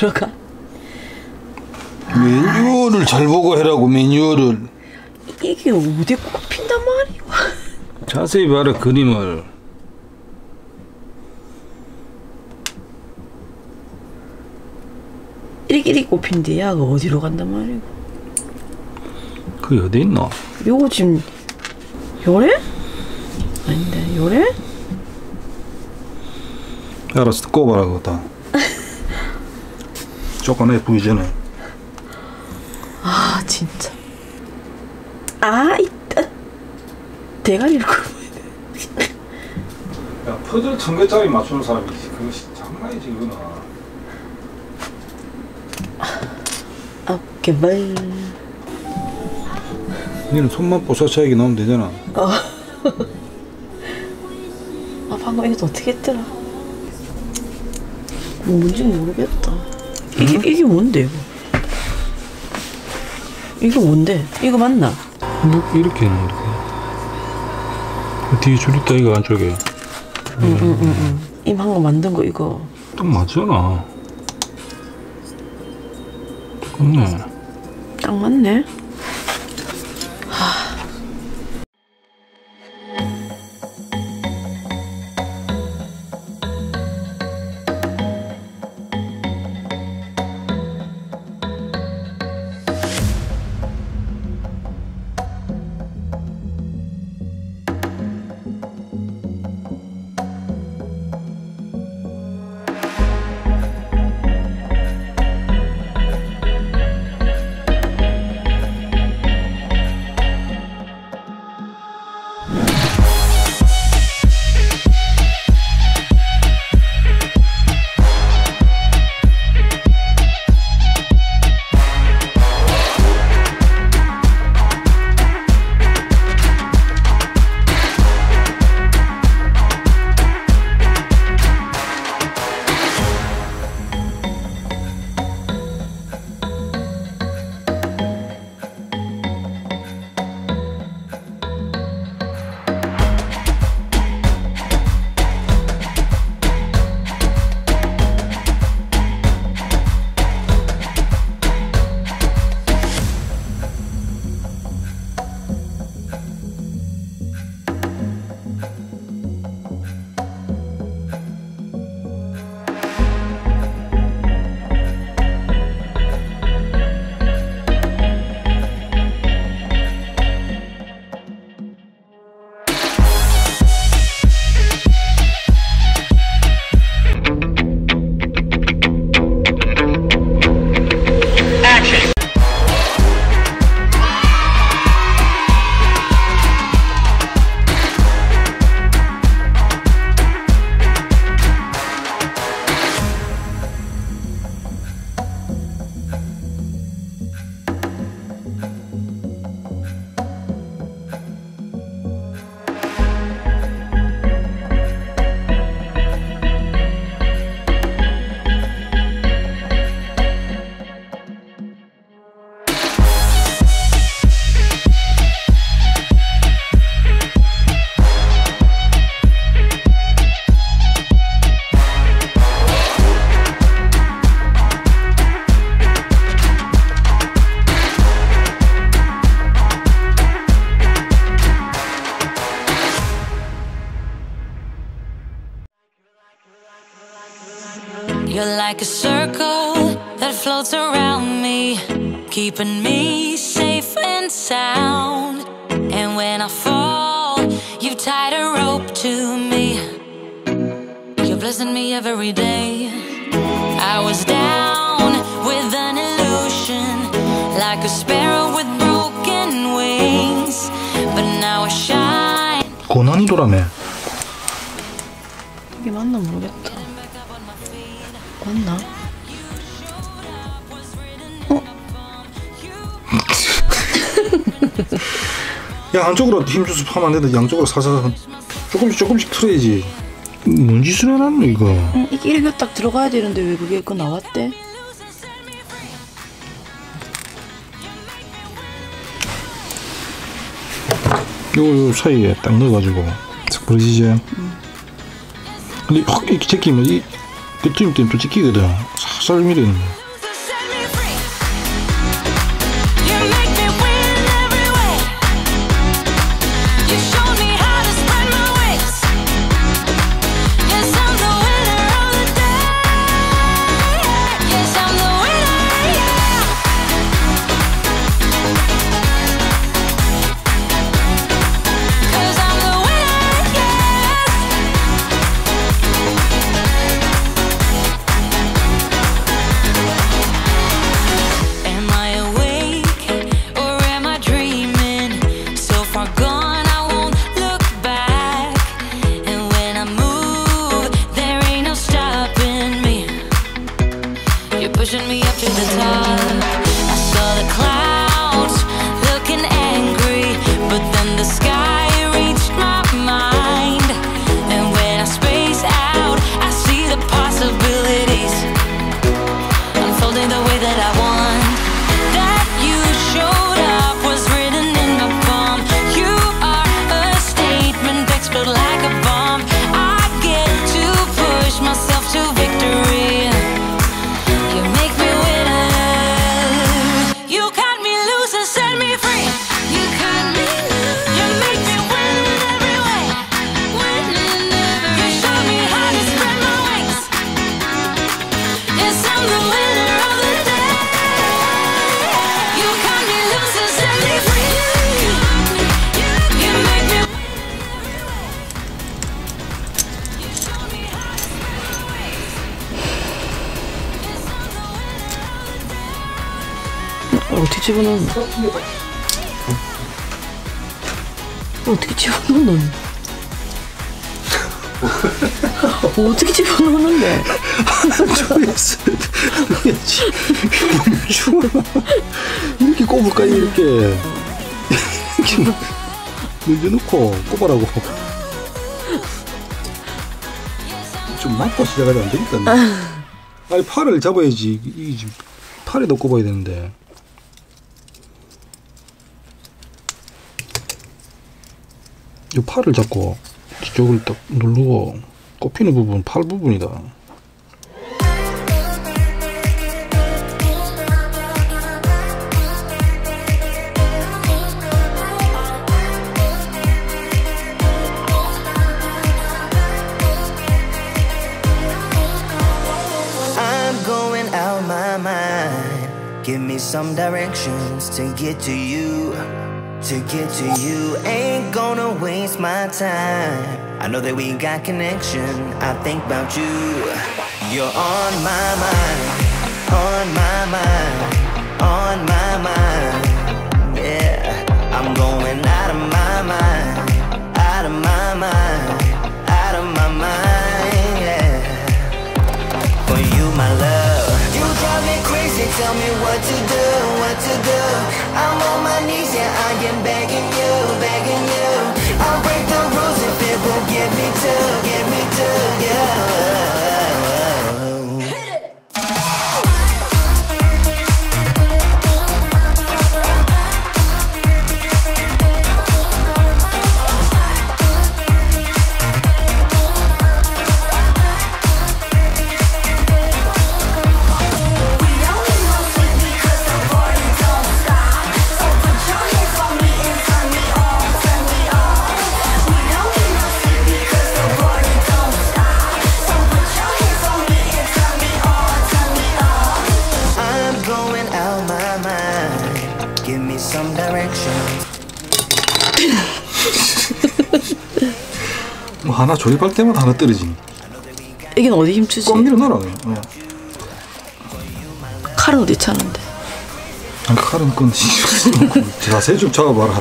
들어가? 메뉴를 잘 보고 해라고. 메뉴를. 이게 어디 꼽힌단 말이야. 자세히 봐라 그림을. 이렇게 꼽힌데 야가 어디로 간단 말이야. 그게 어디 있노? 요거 지금 요래? 아닌데 요래? 알았어 꼽아라 그거 다. 조그만해 보이잖아. 아 진짜. 아 이따 대가리를 꼽아야 돼. 야 퍼즐 1000개짜리 맞추는 사람이 그것이 장난이지 이거는. 개발. 니는 손만 뽀샤차하게 나오면 되잖아. 아 방금 이것도 어떻게 했더라? 뭔지 모르겠다. 이게 뭔데 이거? 이거 뭔데? 이거 맞나? 이렇게 있는 이렇게. 뒤에 줄 있다 이거 안쪽에. 이 방금 만든 거 이거. 딱 맞잖아. 똑같네. 딱 맞네. You're like a circle that floats around me, keeping me safe and sound. And when I fall, you tied a rope to me. You're blessing me every day. I was down with an illusion, like a sparrow with broken wings, but now I shine. 고난이도라며. 이게 맞나 모르겠다. 맞나? 야 한쪽으로 힘줘서 하면 안 된다. 양쪽으로 살살 조금씩 틀어야지. 뭔 짓을 해놨노 이거. 이게 이렇게 딱 들어가야 되는데 왜 그게 그 나왔대? 요 사이에 딱 넣어가지고 싹 버리지. 근데 확 이렇게 제끼면 끝트임 때문에 또 찍히거든. 살살 밀어있네. Pushing me up to the top. I saw the clouds looking angry, but then the sky reached my mind. And when I space out, I see the possibilities unfolding the way that I want. That you showed up was written in my palm. You are a statement that explode like a bomb. I get to push myself to victory. 어떻게 집어넣는? 어떻게 집어넣는? 어떻게 집어넣는데? 이렇게 꼽을까 이렇게 늘려놓고 꼽아라고. 좀 맞고 시작하지 안 되겠다. 아니 팔을 잡아야지. 이게 지금 팔에도 꼽아야 되는데. 이 팔을 잡고 뒤쪽을 딱 누르고 꼽히는 부분 팔 부분이다. I'm going out my mind. Give me some directions to get to you. To get to you, ain't gonna waste my time. I know that we got connection. I think about you. You're on my mind, on my mind, on my mind. Yeah, I'm going out of my mind, out of my mind, out of my mind. Yeah, for you, my love. You drive me crazy. Tell me what to do, what to do. I'm on my knees, yeah, I am begging you, begging you. I'll break the rules if it will get me to you. 뭐 하나 조립할 때마다 하나 떨어지니. 이건 어디 힘주지? 꽉 밀어넣어라. 칼은 어디 차는데? 아니 칼은 건 자세 좀 잡아봐라.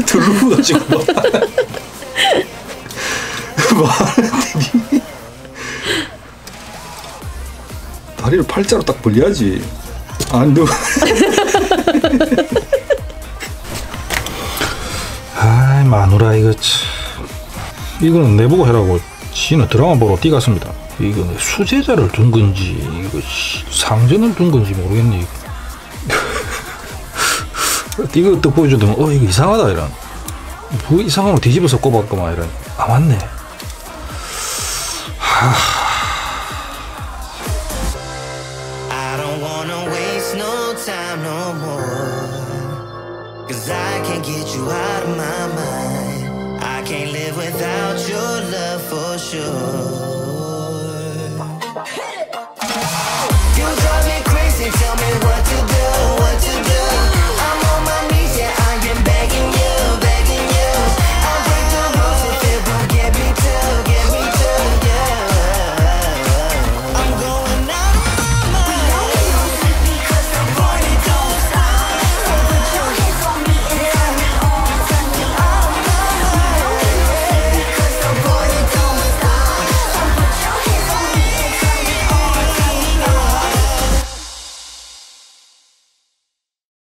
들러보다 지금 뭐 하는데. 다리를 팔자로 딱 벌려야지. 안 돼. 아이 마누라 이거 참. 이거는 내보고 해라고. 지는 드라마 보러 뛰갔습니다. 이거 수제자를 둔 건지 이거 상전을 둔 건지 모르겠네. 이거 또 보여주더니 이거 이상하다 이런. 뭐 이상한 거 뒤집어서 꼽았구만 이런. 아 맞네. I don't wanna waste no time no more, 'cause I can't get you out of my mind. I can't live without your love for sure.